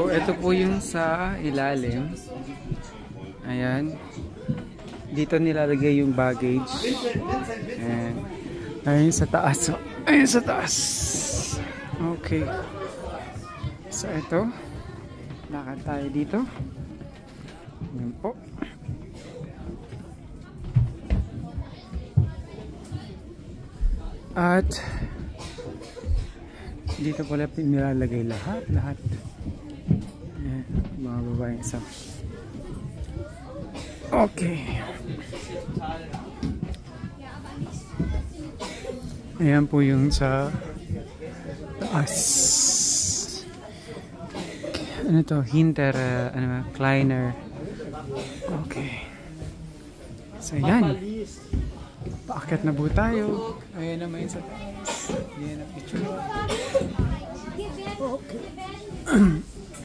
So, ito po yung sa ilalim. Ayan. Dito nilalagay yung baggage. Ayan. Ayun sa taas. Ayun sa taas. Okay. So, ito. Lakad tayo dito. Ayan po. At dito pala nilalagay lahat. Ayan. Mga babaeng isa. Okay. Ayan po yung sa taas. Ano to? Hinter, Kleiner. Okay. So, ayan. Paakyat na po tayo. Ayan naman yung sa taas. Ayan ang picture. Okay.